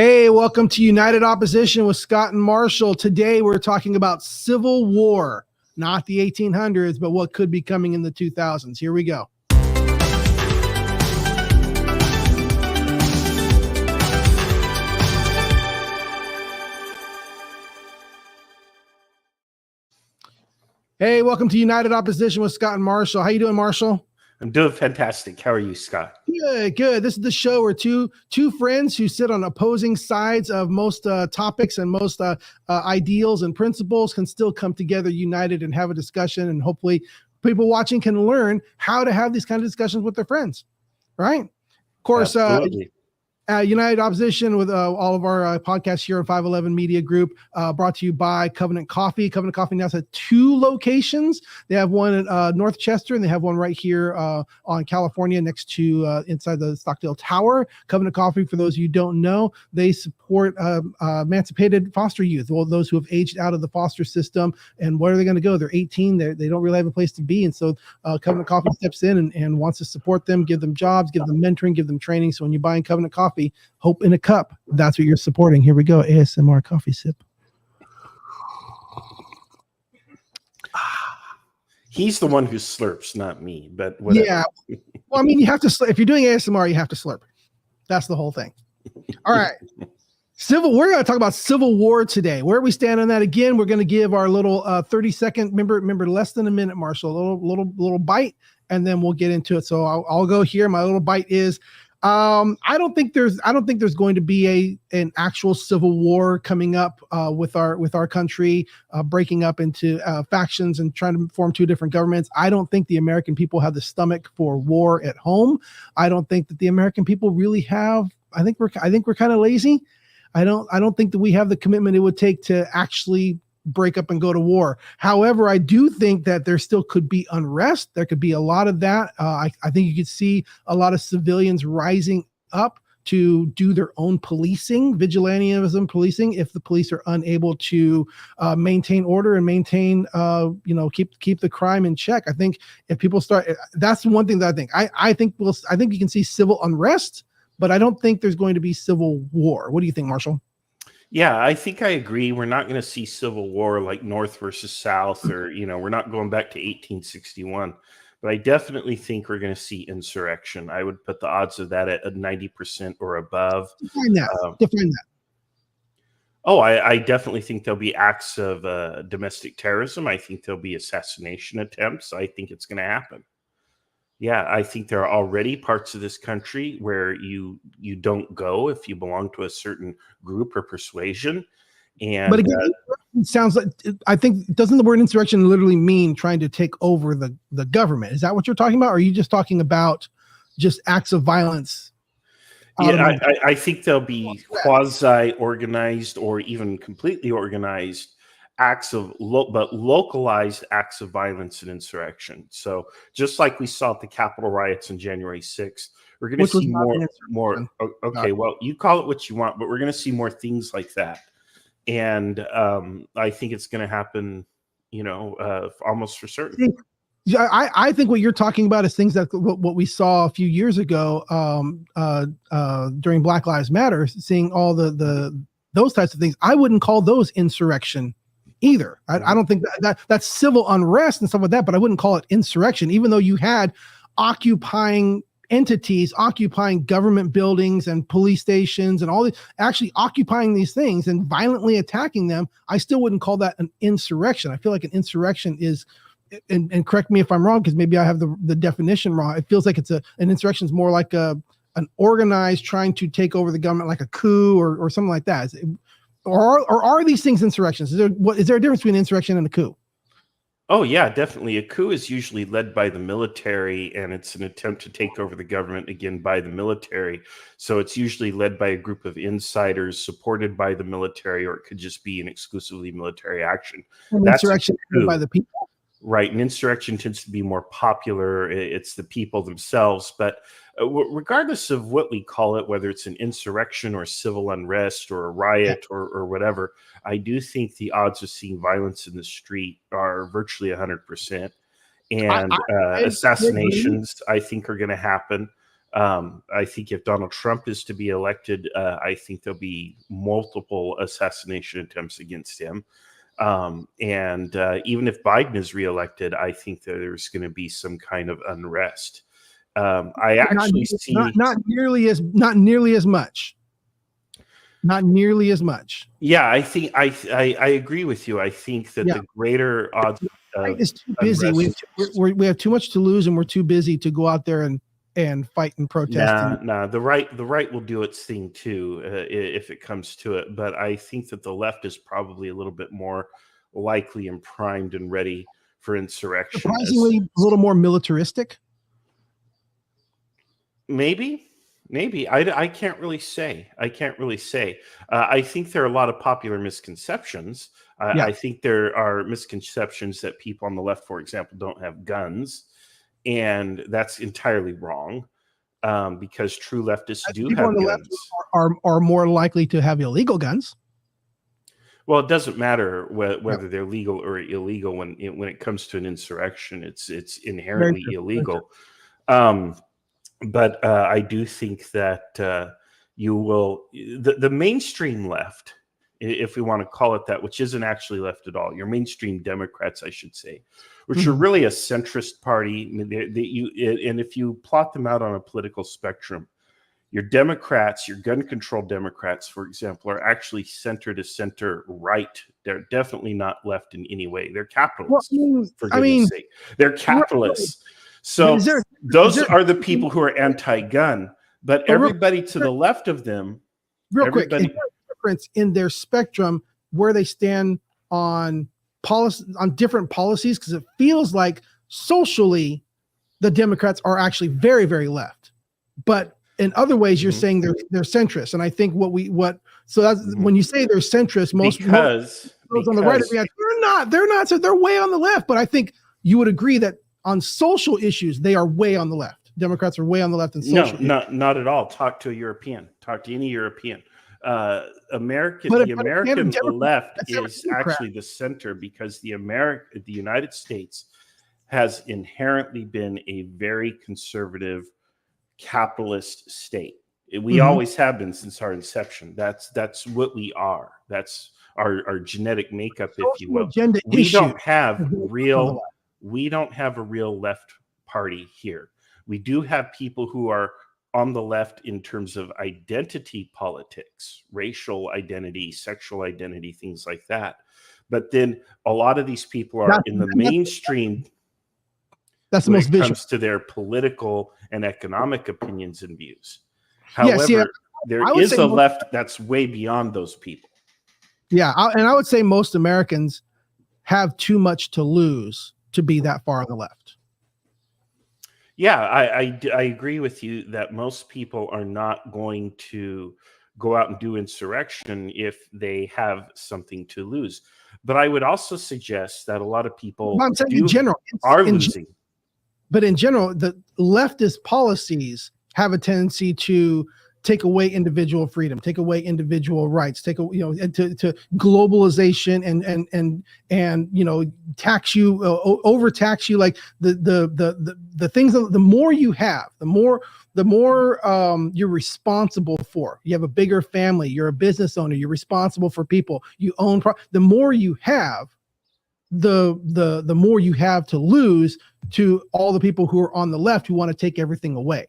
Hey, welcome to United Opposition with Scott and Marshall. Today we're talking about Civil War, not the 1800s, but what could be coming in the 2000s. Here we go. Hey, welcome to United Opposition with Scott and Marshall. How you doing, Marshall? I'm doing fantastic. How are you, Scott? Good. This is the show where two friends who sit on opposing sides of most topics and most ideals and principles can still come together united and have a discussion. And hopefully people watching can learn how to have these kind of discussions with their friends, right? Of course, United Opposition with all of our podcasts here on 511 Media Group, brought to you by Covenant Coffee. Covenant Coffee now has 2 locations. They have one in North Chester, and they have one right here on California next to inside the Stockdale Tower. Covenant Coffee, for those of you who don't know, they support emancipated foster youth, well, those who have aged out of the foster system. And where are they going to go? They're 18. They don't really have a place to be. And so Covenant Coffee steps in and wants to support them, give them jobs, give them mentoring, give them training. So when you're buying Covenant Coffee, hope in a cup, that's what you're supporting. Here we go. ASMR coffee sip. He's the one who slurps, not me, but whatever. Yeah. Well, I mean, you have to slurp. If you're doing ASMR, you have to slurp. That's the whole thing. All right. We're going to talk about Civil War today. Where we stand on that again, we're going to give our little 30-second, remember less than a minute, Marshall, little bite, and then we'll get into it. So I'll go here. My little bite is, I don't think there's going to be an actual civil war coming up with our country breaking up into factions and trying to form 2 different governments. I don't think the American people have the stomach for war at home. I don't think that the American people really have. I think we're kind of lazy. I don't think that we have the commitment it would take to actually break up and go to war. However, I do think that there still could be unrest. There could be a lot of that. I think you could see a lot of civilians rising up to do their own policing, vigilantism policing, if the police are unable to maintain order and maintain, keep the crime in check. I think if people start, that's one thing that I think you can see civil unrest, but I don't think there's going to be civil war. What do you think, Marshall? Yeah, I think I agree. We're not going to see civil war like North versus South, or, we're not going back to 1861. But I definitely think we're going to see insurrection. I would put the odds of that at 90% or above. Define that. Oh, I definitely think there'll be acts of domestic terrorism. I think there'll be assassination attempts. I think it's going to happen. Yeah, I think there are already parts of this country where you don't go if you belong to a certain group or persuasion. And but again, it sounds like, I think, doesn't the word insurrection literally mean trying to take over the government? Is that what you're talking about? Or are you just talking about just acts of violence? Yeah, I think there'll be quasi-organized or even completely organized acts of localized acts of violence and insurrection. So just like we saw at the Capitol riots on January 6th, we're going to see more. Okay, well, you call it what you want, but we're going to see more things like that. And I think it's going to happen, almost for certain. I think what you're talking about is things that what we saw a few years ago during Black Lives Matter, seeing all those types of things. I wouldn't call those insurrection either. I don't think that's civil unrest and stuff like that, but I wouldn't call it insurrection, even though you had occupying entities occupying government buildings and police stations and all these, actually occupying these things and violently attacking them. I still wouldn't call that an insurrection. I feel like an insurrection is, and correct me if I'm wrong, because maybe I have the definition wrong. It feels like an insurrection is more like an organized trying to take over the government, like a coup or something like that. Or are these things insurrections? Is there a difference between insurrection and a coup? Oh, yeah, definitely. A coup is usually led by the military, and it's an attempt to take over the government, again, by the military. So it's usually led by a group of insiders supported by the military, or it could just be an exclusively military action. That's insurrection by the people. Right. An insurrection tends to be more popular. It's the people themselves. But regardless of what we call it, whether it's an insurrection or civil unrest or a riot or whatever, I do think the odds of seeing violence in the street are virtually 100%. And assassinations, I think, are going to happen. I think if Donald Trump is to be elected, I think there'll be multiple assassination attempts against him. And even if Biden is reelected, I think that there's going to be some kind of unrest. I actually see not nearly as much. Not nearly as much. Yeah, I think I agree with you. I think that the greater odds is too busy. We have too much to lose, and we're too busy to go out there and fight and protest. Nah, the right will do its thing too if it comes to it. But I think that the left is probably a little bit more likely and primed and ready for insurrection. Surprisingly, a little more militaristic. Maybe. I can't really say. I think there are a lot of popular misconceptions. I think there are misconceptions that people on the left, for example, don't have guns, and that's entirely wrong. Because true leftists do have guns. Are more likely to have illegal guns. Well, it doesn't matter whether they're legal or illegal when it comes to an insurrection. It's inherently illegal. But I do think that you will the mainstream left, if we want to call it that, which isn't actually left at all. Your mainstream Democrats, I should say, which are really a centrist party. And if you plot them out on a political spectrum, your Democrats, your gun control Democrats, for example, are actually center to center right. They're definitely not left in any way. They're capitalists. For goodness sake, they're capitalists. So those are the people who are anti-gun, but everybody to the left of them, quick, difference in their spectrum where they stand on policy, on different policies, because it feels like socially the Democrats are actually very, very left, but in other ways you're saying they're centrist. And I think so that's when you say they're centrist, most on the right, they're not. So they're way on the left. But I think you would agree that on social issues, they are way on the left. Democrats are way on the left in social issues. Not at all. Talk to a European. Talk to any European. The American left is actually the center, because the United States has inherently been a very conservative capitalist state. We always have been since our inception. That's what we are. That's our genetic makeup, if you will. We don't have a real left party here. We do have people who are on the left in terms of identity politics, racial identity, sexual identity, things like that. But then a lot of these people are in the mainstream. That's the most vicious. When it comes to their political and economic opinions and views. However, there is a left that's way beyond those people. Yeah, and I would say most Americans have too much to lose to be that far on the left. Yeah, I agree with you that most people are not going to go out and do insurrection if they have something to lose. But I would also suggest that a lot of people are losing. But in general, the leftist policies have a tendency to take away individual freedom, take away individual rights, to globalization and tax you, overtax you. Like the things, the more you have, the more you're responsible for. You have a bigger family, you're a business owner, you're responsible for people, you own. The more you have, the more you have to lose to all the people who are on the left who want to take everything away.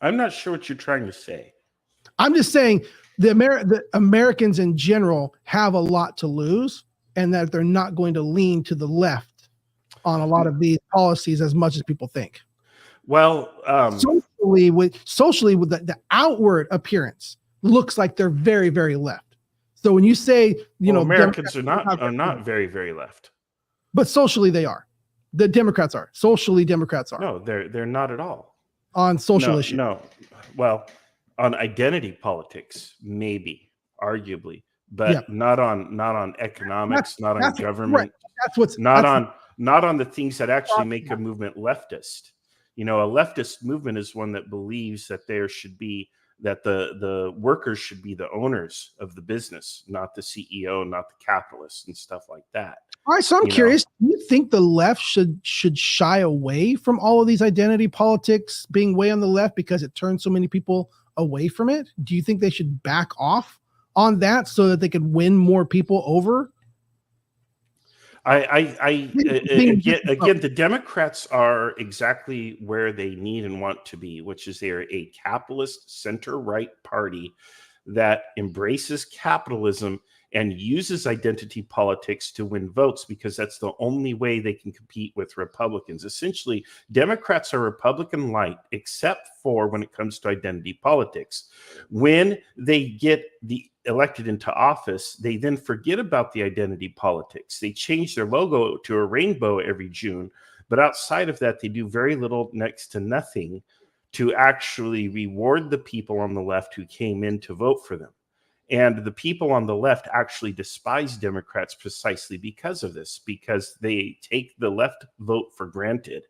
I'm not sure what you're trying to say. I'm just saying the Americans in general have a lot to lose, and that they're not going to lean to the left on a lot of these policies as much as people think. Well, socially with the outward appearance looks like they're very, very left. So when you say, Americans are not very, very left, but socially they are. The Democrats are. Socially, Democrats are. No, they're not at all. On social issues. No. Well, on identity politics, maybe, arguably, but not on economics, not on government. Right. Not on the things that actually make a movement leftist. A leftist movement is one that believes that there should be that the workers should be the owners of the business, not the CEO, not the capitalists and stuff like that. All right, so I'm curious. Do you think the left should shy away from all of these identity politics being way on the left because it turns so many people away from it? Do you think they should back off on that so that they could win more people over? Again, the Democrats are exactly where they need and want to be, which is they're a capitalist center-right party that embraces capitalism and uses identity politics to win votes, because that's the only way they can compete with Republicans. Essentially, Democrats are Republican light, except for when it comes to identity politics. When they get elected into office, they then forget about the identity politics. They change their logo to a rainbow every June, but outside of that, they do very little, next to nothing, to actually reward the people on the left who came in to vote for them. And the people on the left actually despise Democrats precisely because of this, because they take the left vote for granted.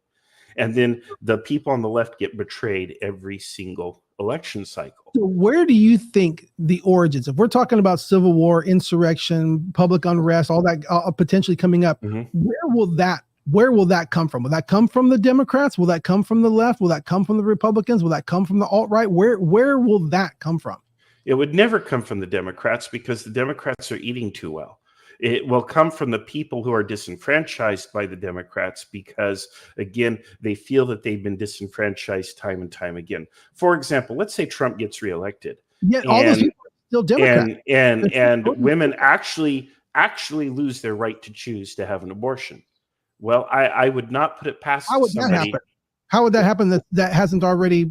And then the people on the left get betrayed every single election cycle. So where do you think the origins, if we're talking about civil war, insurrection, public unrest, all that potentially coming up, where will that come from? Will that come from the Democrats? Will that come from the left? Will that come from the Republicans? Will that come from the alt-right? Where will that come from? It would never come from the Democrats, because the Democrats are eating too well. It will come from the people who are disenfranchised by the Democrats because, again, they feel that they've been disenfranchised time and time again. For example, let's say Trump gets reelected. Yet all those people are still Democrats. And women actually lose their right to choose to have an abortion. Well, I would not put it past somebody. How would that happen that hasn't already?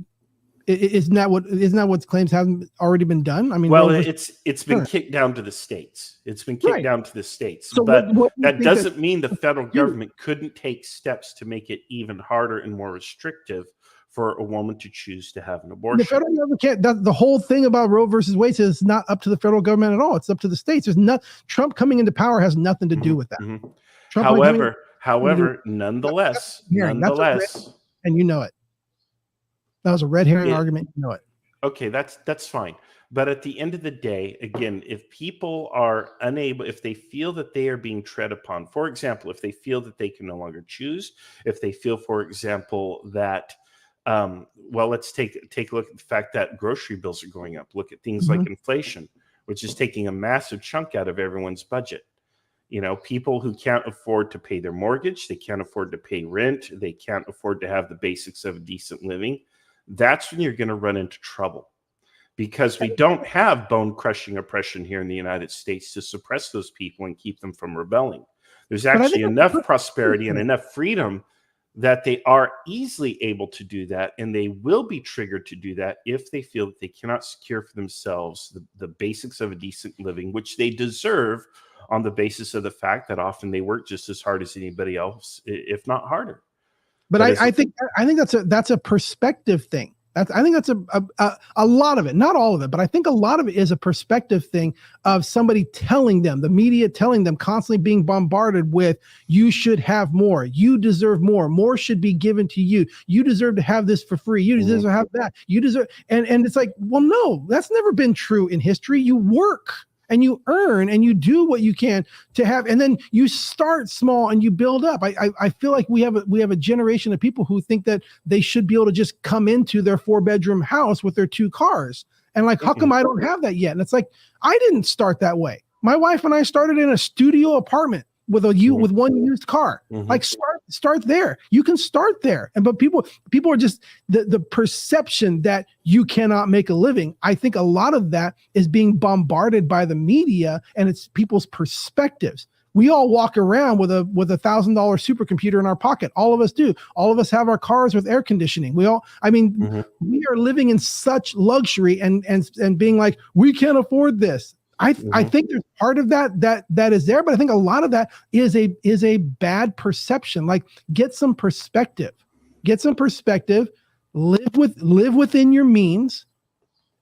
Isn't that what claims haven't already been done? I mean, well, it's been kicked down to the states. It's been kicked down to the states. So but that doesn't mean the federal government couldn't take steps to make it even harder and more restrictive for a woman to choose to have an abortion. The federal government can't. The whole thing about Roe versus Wade is not up to the federal government at all. It's up to the states. Trump coming into power has nothing to do with that. However, nonetheless, and you know it. That was a red herring argument. You know it. Okay, that's fine. But at the end of the day, again, if people are unable, if they feel that they are being tread upon, for example, if they feel that they can no longer choose, if they feel, for example, that, let's take a look at the fact that grocery bills are going up. Look at things like inflation, which is taking a massive chunk out of everyone's budget. You know, people who can't afford to pay their mortgage, they can't afford to pay rent, they can't afford to have the basics of a decent living. That's when you're going to run into trouble, because we don't have bone-crushing oppression here in the United States to suppress those people and keep them from rebelling. There's actually enough prosperity and enough freedom that they are easily able to do that, and they will be triggered to do that if they feel that they cannot secure for themselves the basics of a decent living, which they deserve on the basis of the fact that often they work just as hard as anybody else, if not harder. But I think that's a perspective thing. I think that's a lot of it, not all of it, but I think a lot of it is a perspective thing of somebody telling them, the media telling them, constantly being bombarded with, you should have more, you deserve more should be given to you, you deserve to have this for free, you deserve to have that, you deserve, and it's like, well, no, that's never been true in history. You work and you earn and you do what you can to have, and then you start small and you build up. I feel like we have a generation of people who think that they should be able to just come into their 4-bedroom house with their 2 cars. And like, how come I don't have that yet? And it's like, I didn't start that way. My wife and I started in a studio apartment with one used car. Like start there. You can start there. But people are just the perception that you cannot make a living. I think a lot of that is being bombarded by the media, and it's people's perspectives. We all walk around with a $1,000 supercomputer in our pocket. All of us do. All of us have our cars with air conditioning. We are living in such luxury and being like, we can't afford this. I think there's part of that is there, but I think a lot of that is a bad perception. Like, get some perspective, live within your means,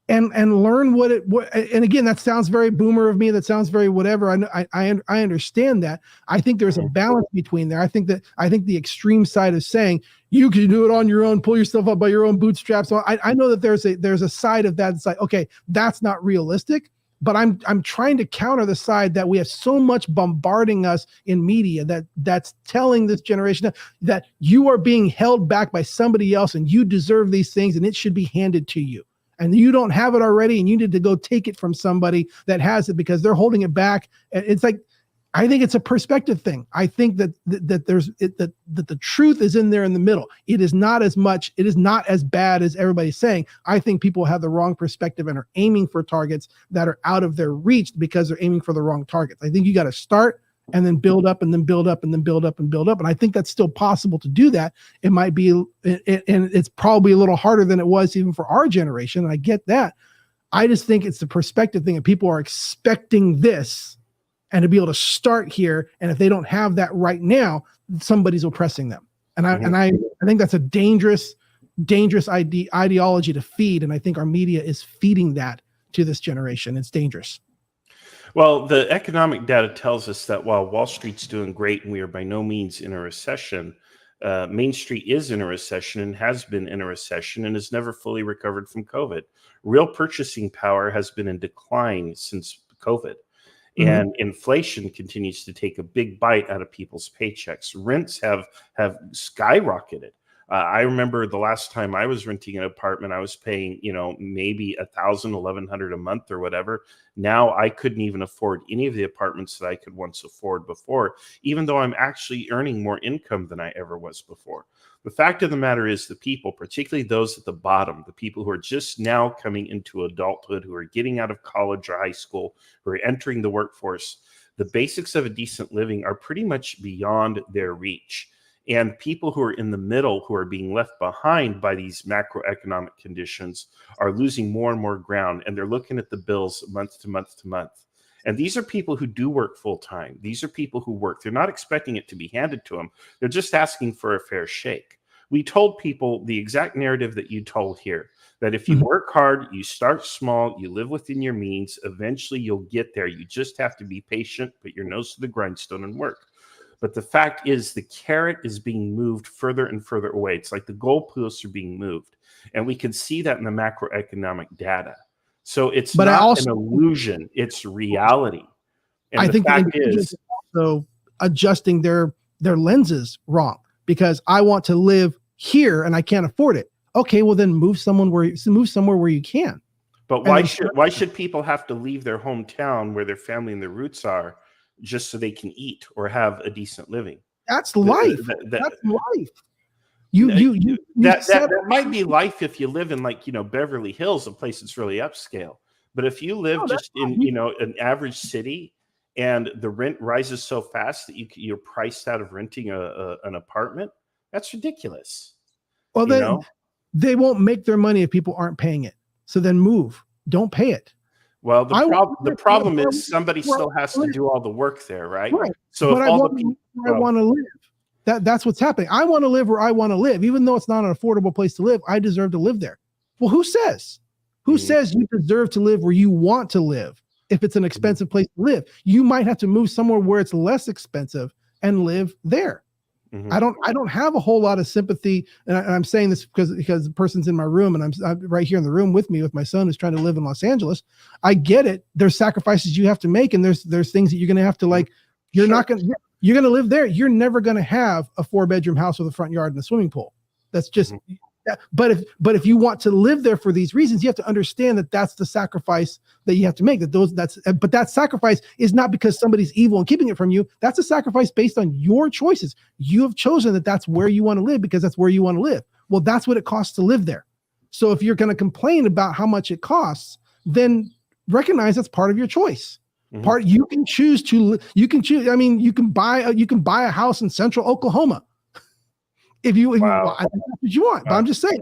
and learn and again, that sounds very boomer of me. That sounds very whatever. I understand that. I think there's a balance between there. I think the extreme side of saying you can do it on your own, pull yourself up by your own bootstraps. I know that there's a side of that. It's like, okay, that's not realistic. But I'm trying to counter the side that we have so much bombarding us in media that's telling this generation that you are being held back by somebody else and you deserve these things and it should be handed to you. And you don't have it already, and you need to go take it from somebody that has it because they're holding it back. It's like, I think it's a perspective thing. I think that the truth is in there in the middle. It is not as bad as everybody's saying. I think people have the wrong perspective and are aiming for targets that are out of their reach because they're aiming for the wrong targets. I think you got to start and then build up and then build up and then build up and build up. And I think that's still possible to do that. It might be, and it's probably a little harder than it was even for our generation. And I get that. I just think it's the perspective thing, and people are expecting this and to be able to start here. And if they don't have that right now, somebody's oppressing them. And I think that's a dangerous ideology to feed. And I think our media is feeding that to this generation. It's dangerous. Well, the economic data tells us that while Wall Street's doing great and we are by no means in a recession, Main Street is in a recession and has been in a recession and has never fully recovered from COVID. Real purchasing power has been in decline since COVID. And inflation continues to take a big bite out of people's paychecks. Rents have skyrocketed. I remember the last time I was renting an apartment, I was paying, maybe $1,000, $1,100 a month or whatever. Now I couldn't even afford any of the apartments that I could once afford before, even though I'm actually earning more income than I ever was before. The fact of the matter is the people, particularly those at the bottom, the people who are just now coming into adulthood, who are getting out of college or high school, who are entering the workforce, the basics of a decent living are pretty much beyond their reach. And people who are in the middle, who are being left behind by these macroeconomic conditions, are losing more and more ground. And they're looking at the bills month to month to month. And these are people who do work full time. These are people who work. They're not expecting it to be handed to them. They're just asking for a fair shake. We told people the exact narrative that you told here, that if you work hard, you start small, you live within your means, eventually you'll get there. You just have to be patient, put your nose to the grindstone and work. But the fact is the carrot is being moved further and further away. It's like the goalposts are being moved. And we can see that in the macroeconomic data. So it's not an illusion, it's reality. And I think the fact is also adjusting their lenses wrong, because I want to live here and I can't afford it. Okay, well then move somewhere where you can. But why should people have to leave their hometown where their family and their roots are just so they can eat or have a decent living? That's life. That's life. That might be life if you live in Beverly Hills, a place that's really upscale. But if you live in an average city and the rent rises so fast that you're priced out of renting an apartment, that's ridiculous. Well, then they won't make their money if people aren't paying it. So then move. Don't pay it. Well, the problem is somebody still has to do all the work there, right? So if all the people I want to live. That's what's happening. I want to live where I want to live, even though it's not an affordable place to live. I deserve to live there. Well, who says? Who says you deserve to live where you want to live? If it's an expensive place to live, you might have to move somewhere where it's less expensive and live there. I don't have a whole lot of sympathy, and I'm saying this because the person's in my room, and I'm right here in the room with me with my son who's trying to live in Los Angeles. I get it. There's sacrifices you have to make, and there's things that you're going to have to You're going to live there. You're never going to have a 4-bedroom house with a front yard and a swimming pool. That's just. But if you want to live there for these reasons, you have to understand that that's the sacrifice that you have to make. But that sacrifice is not because somebody's evil and keeping it from you. That's a sacrifice based on your choices. You have chosen that that's where you want to live because that's where you want to live. Well, that's what it costs to live there. So if you're going to complain about how much it costs, then recognize that's part of your choice. You can choose. I mean, you can buy a house in Central Oklahoma. If you want, that's what you want. But I'm just saying,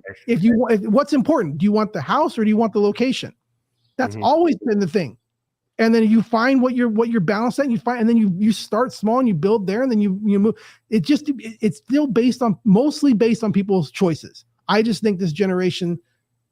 what's important? Do you want the house or do you want the location? That's always been the thing. And then you find what you're balanced at, and then you start small and you build there, and then you move. It's still mostly based on people's choices. I just think this generation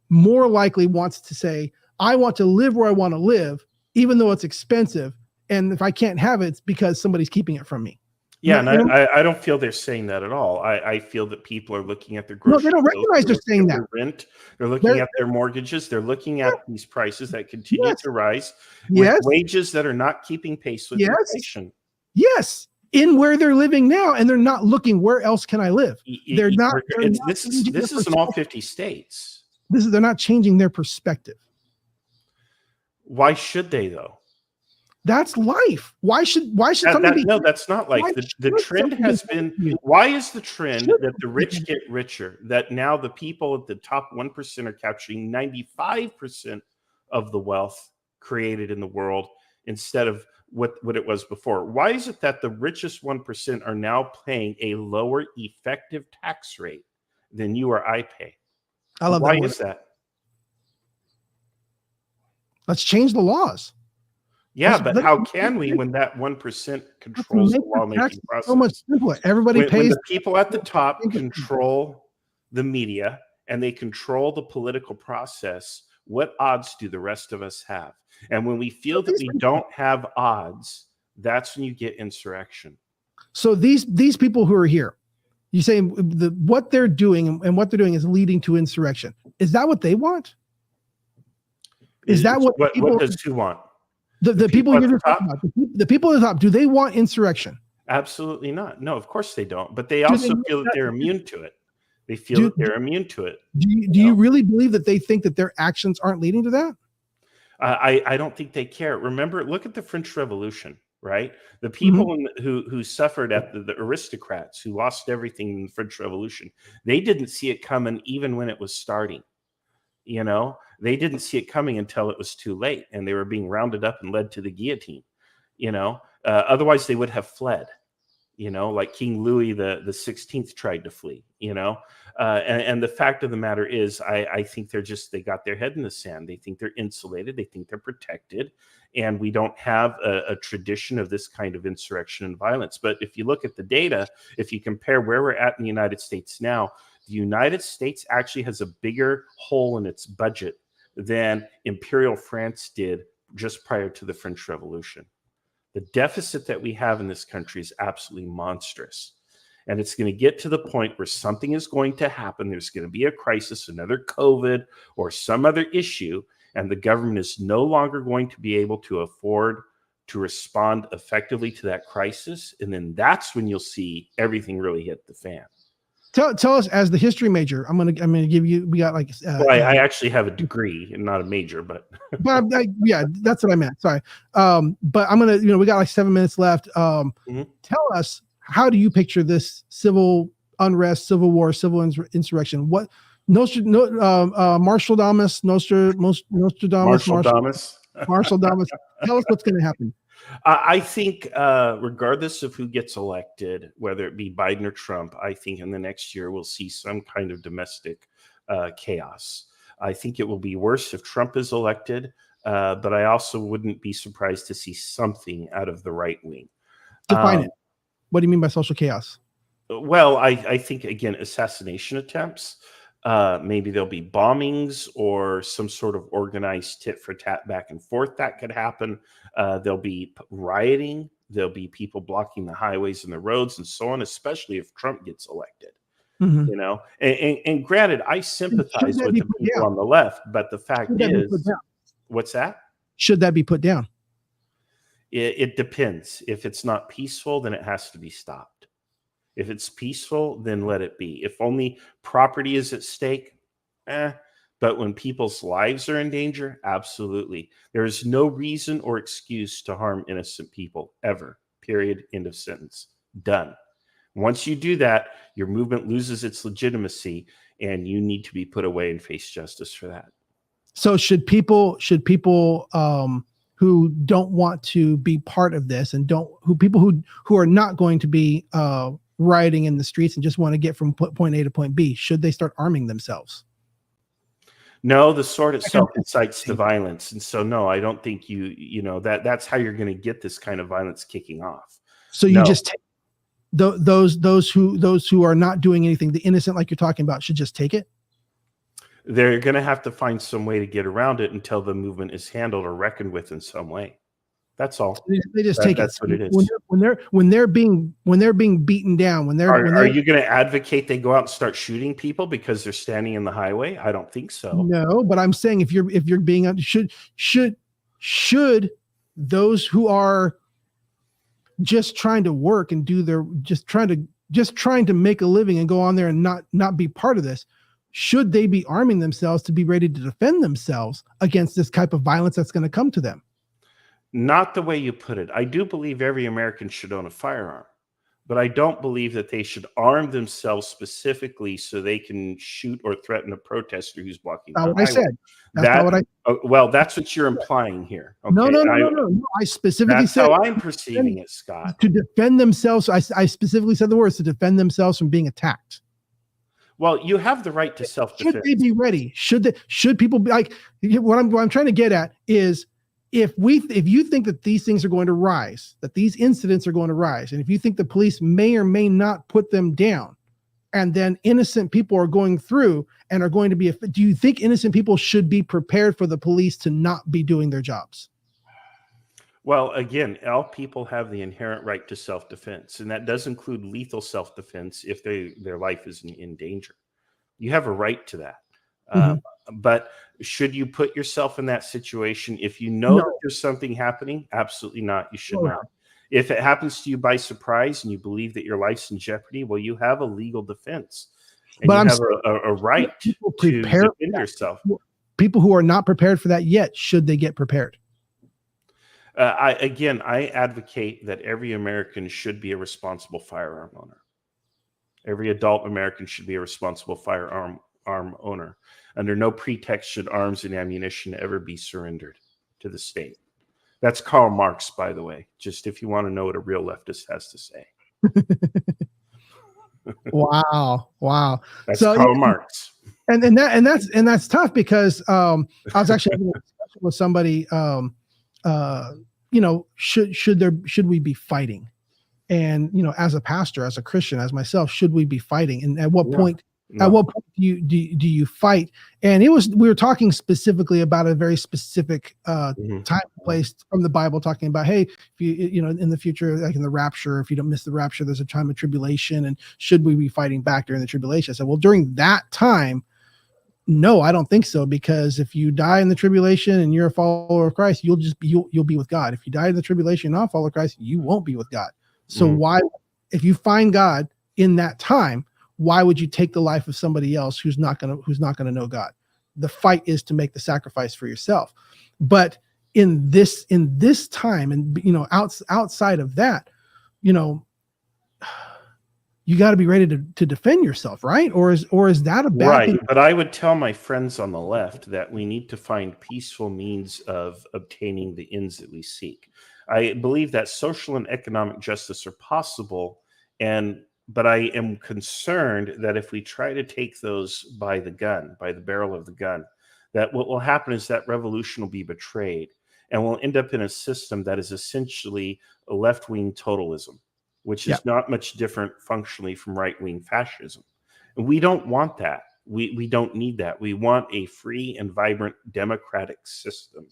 more likely wants to say, I want to live where I want to live, even though it's expensive. And if I can't have it, it's because somebody's keeping it from me. Yeah, and I don't feel they're saying that at all. I feel that people are looking at their grocery. No, they don't recognize they're saying that. Rent. They're looking at their mortgages. They're looking at these prices that continue to rise with wages that are not keeping pace with inflation. Yes, in where they're living now, and they're not looking where else can I live. They're not. This is in all 50 states. They're not changing their perspective. Why should they though? That's life. Why should something be? No, that's not life. The trend has been. Why is the trend that the rich get richer? That now the people at the top 1% are capturing 95% of the wealth created in the world instead of what it was before? Why is it that the richest 1% are now paying a lower effective tax rate than you or I pay? I love that. Why is that? Let's change the laws. Yeah, but how can we when that 1% controls the lawmaking process? So much simpler. Everybody pays. When the people at the top control the media and they control the political process, what odds do the rest of us have? And when we feel that we don't have odds, that's when you get insurrection. So these people who are here, you say what they're doing and what they're doing is leading to insurrection. Is that what they want? Is that what does who want? The people you're talking about, the people at the top, do they want insurrection? Absolutely not. No, of course they don't. But they also feel that they're immune to it. They feel that they're immune to it. Do you really believe that they think that their actions aren't leading to that? I don't think they care. Remember, look at the French Revolution, right? The people who suffered at the aristocrats who lost everything in the French Revolution, they didn't see it coming even when it was starting. You know, they didn't see it coming until it was too late and they were being rounded up and led to the guillotine. You know, otherwise they would have fled, you know, like King Louis the 16th tried to flee, you know. And the fact of the matter is, I think they got their head in the sand. They think they're insulated. They think they're protected. And we don't have a tradition of this kind of insurrection and violence. But if you look at the data, if you compare where we're at in the United States now, the United States actually has a bigger hole in its budget than Imperial France did just prior to the French Revolution. The deficit that we have in this country is absolutely monstrous. And it's going to get to the point where something is going to happen. There's going to be a crisis, another COVID or some other issue, and the government is no longer going to be able to afford to respond effectively to that crisis. And then that's when you'll see everything really hit the fan. Tell us, as the history major, I'm gonna give you. We got like. I actually have a degree and not a major, but. Yeah, that's what I meant. Sorry, but I'm gonna. We got like 7 minutes left. Tell us, how do you picture this civil unrest, civil war, civil insurrection? What Marshalldamus. Tell us what's going to happen. I think regardless of who gets elected, whether it be Biden or Trump, I think in the next year we'll see some kind of domestic chaos. I think it will be worse if Trump is elected, but I also wouldn't be surprised to see something out of the right wing. Define it. What do you mean by social chaos? Well, I think, again, assassination attempts. Maybe there'll be bombings or some sort of organized tit for tat back and forth that could happen. There'll be rioting. There'll be people blocking the highways and the roads and so on, especially if Trump gets elected. You know, and granted, I sympathize with the people on the left, but the fact is, what's that? Should that be put down? It depends. If it's not peaceful, then it has to be stopped. If it's peaceful, then let it be. If only property is at stake, but when people's lives are in danger, absolutely. There is no reason or excuse to harm innocent people ever. Period. End of sentence. Done. Once you do that, your movement loses its legitimacy, and you need to be put away and face justice for that. So should people who don't want to be part of this and people who are not going to be rioting in the streets and just want to get from point A to point B, should they start arming themselves? No, the sword itself incites the violence. And so, no, I don't think that's how you're going to get this kind of violence kicking off. So you just take those who are not doing anything, the innocent, like you're talking about, should just take it. They're going to have to find some way to get around it until the movement is handled or reckoned with in some way. That's all. They just take it. That's what it is. When they're being beaten down, Are you going to advocate they go out and start shooting people because they're standing in the highway? I don't think so. No, but I'm saying if you're being should those who are just trying to work and do their just trying to make a living and go on there and not be part of this, should they be arming themselves to be ready to defend themselves against this type of violence that's going to come to them? Not the way you put it. I do believe every American should own a firearm, but I don't believe that they should arm themselves specifically so they can shoot or threaten a protester who's blocking the highway. What I said. That's not what I. Well, that's what you're implying here. Okay? No. I specifically said how I'm perceiving it, Scott. To defend themselves. I specifically said the words to defend themselves from being attacked. Well, you have the right to self-defense. Should they be ready? Should people be like? What I'm trying to get at is, if you think that these things are going to rise, that these incidents are going to rise, and if you think the police may or may not put them down, and then innocent people are going through and are going to be, do you think innocent people should be prepared for the police to not be doing their jobs? Well, again, all people have the inherent right to self-defense, and that does include lethal self-defense if their life is in danger. You have a right to that. But should you put yourself in that situation if you know that there's something happening? Absolutely not. You should not. If it happens to you by surprise and you believe that your life's in jeopardy, well, you have a legal defense. And but you have a right to defend yourself. People who are not prepared for that yet, should they get prepared? I advocate that every American should be a responsible firearm owner. Every adult American should be a responsible firearm owner. Under no pretext should arms and ammunition ever be surrendered to the state. That's Karl Marx, by the way, just if you want to know what a real leftist has to say. Wow. That's Karl Marx. And that's tough because I was actually having a discussion with somebody, should we be fighting? And, as a pastor, as a Christian, as myself, should we be fighting? And at what point? No. At what point do you fight? And we were talking specifically about a very specific time and place from the Bible, talking about, hey, if you in the future, like in the rapture, if you don't miss the rapture, there's a time of tribulation, and should we be fighting back during the tribulation? I said, well, during that time, no, I don't think so, because if you die in the tribulation and you're a follower of Christ, you'll be with God. If you die in the tribulation and not a follower of Christ, you won't be with God. So why, if you find God in that time, why would you take the life of somebody else who's not gonna know God? The fight is to make the sacrifice for yourself. But in this time, and outside of that, you got to be ready to defend yourself, right? Or is that a bad thing? But I would tell my friends on the left that we need to find peaceful means of obtaining the ends that we seek. I believe that social and economic justice are possible, but I am concerned that if we try to take those by the barrel of the gun, that what will happen is that revolution will be betrayed, and we'll end up in a system that is essentially a left-wing totalism, which is not much different functionally from right-wing fascism. And we don't want that. We don't need that. We want a free and vibrant democratic system.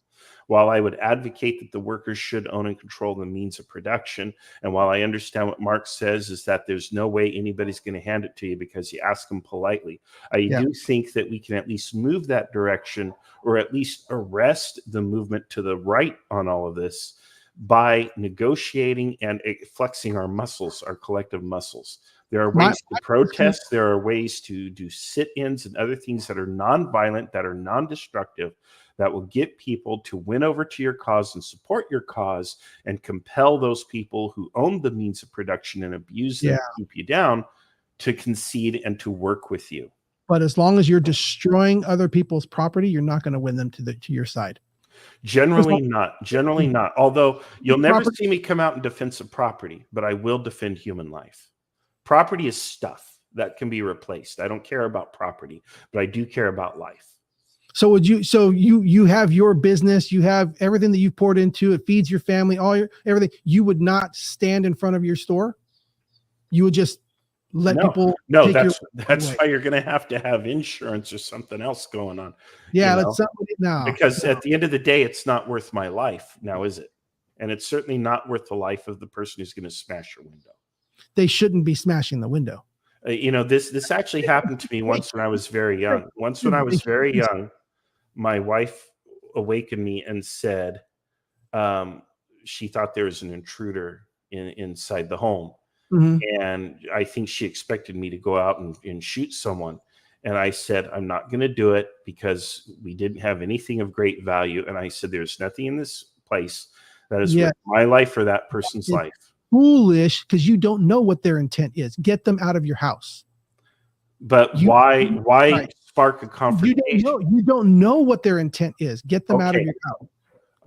While I would advocate that the workers should own and control the means of production, and while I understand what Marx says is that there's no way anybody's going to hand it to you because you ask them politely, I do think that we can at least move that direction, or at least arrest the movement to the right on all of this by negotiating and flexing our muscles, our collective muscles. There are ways to protest. There are ways to do sit-ins and other things that are non-violent, that are non-destructive, that will get people to win over to your cause and support your cause, and compel those people who own the means of production and abuse them, keep you down, to concede and to work with you. But as long as you're destroying other people's property, you're not going to win them to your side. Generally not. Although you'll never see me come out in defense of property, but I will defend human life. Property is stuff that can be replaced. I don't care about property, but I do care about life. So you have your business, you have everything that you poured into it, feeds your family, everything. You would not stand in front of your store. You would just let No, people no, take your that's away. why you're going to have insurance or something else going on. Yeah, you let know? somebody no. Because at the end of the day, it's not worth my life now, is it? And it's certainly not worth the life of the person who's going to smash your window. They shouldn't be smashing the window. This actually happened to me once when I was very young. Once when I was very young, my wife awakened me and said she thought there was an intruder inside the home. Mhm. And I think she expected me to go out and shoot someone. And I said, I'm not going to do it because we didn't have anything of great value. And I said, there's nothing in this place that is Yeah. worth my life or that person's It's life. foolish because you don't know what their intent is. Get them out of your house. But why right. spark a confrontation? You don't know what their intent is. Get them out of Okay. your house.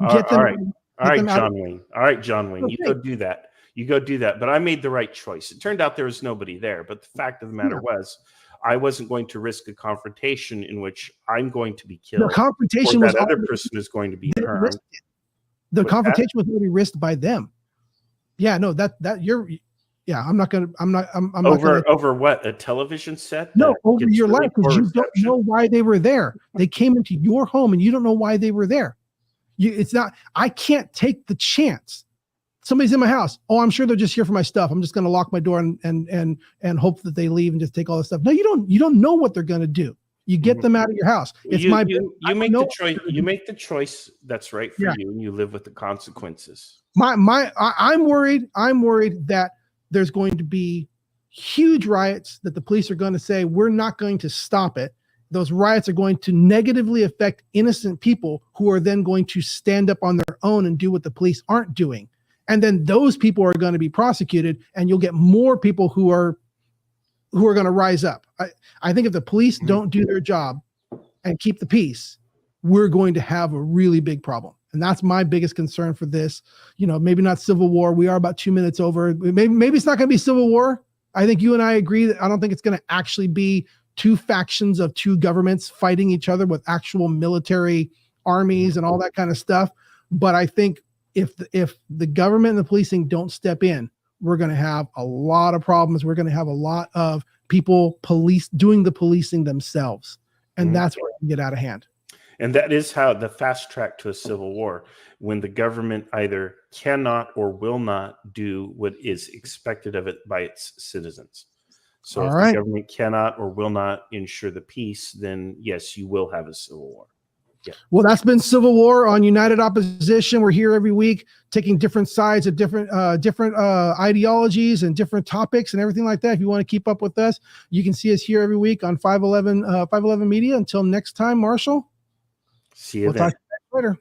All Them. right. All right, them out John Wayne. All right, John Wayne. You Okay. go do that. You go do that. But I made the right choice. It turned out there was nobody there. But the fact of the matter was, I wasn't going to risk a confrontation in which I'm going to be The killed, or confrontation was that other already- person is going to be they harmed. risked it. The What's confrontation was already risked by them. Yeah, no, that you're. Yeah, I'm not gonna. I'm not gonna, over what, a television set? No, that over gets your really life because poor you don't reception? know why they were there. They came into your home and you don't know why they were there. It's not. I can't take the chance. Somebody's in my house. Oh, I'm sure they're just here for my stuff. I'm just going to lock my door and hope that they leave and just take all this stuff. No, you don't. You don't know what they're going to do. You get them out of your house. It's you make the choice. You make the choice that's right for you, and you live with the consequences. I'm worried. I'm worried that there's going to be huge riots that the police are going to say we're not going to stop it. Those riots are going to negatively affect innocent people who are then going to stand up on their own and do what the police aren't doing. And then those people are going to be prosecuted, and you'll get more people who are going to rise up. I think if the police don't do their job and keep the peace, we're going to have a really big problem. And that's my biggest concern for this. Maybe not civil war. We are about 2 minutes over. Maybe it's not going to be civil war. I think you and I agree that I don't think it's going to actually be two factions of two governments fighting each other with actual military armies and all that kind of stuff. But I think if the government and the policing don't step in, we're going to have a lot of problems. We're going to have a lot of people doing the policing themselves. And that's where it can get out of hand. And that is how the fast track to a civil war, when the government either cannot or will not do what is expected of it by its citizens. So if the government cannot or will not ensure the peace, then yes, you will have a civil war. Yeah. Well, that's been Civil War on United Opposition. We're here every week taking different sides of different ideologies and different topics and everything like that. If you want to keep up with us, you can see us here every week on 511 Media. Until next time, Marshall. See you then. Talk to you later.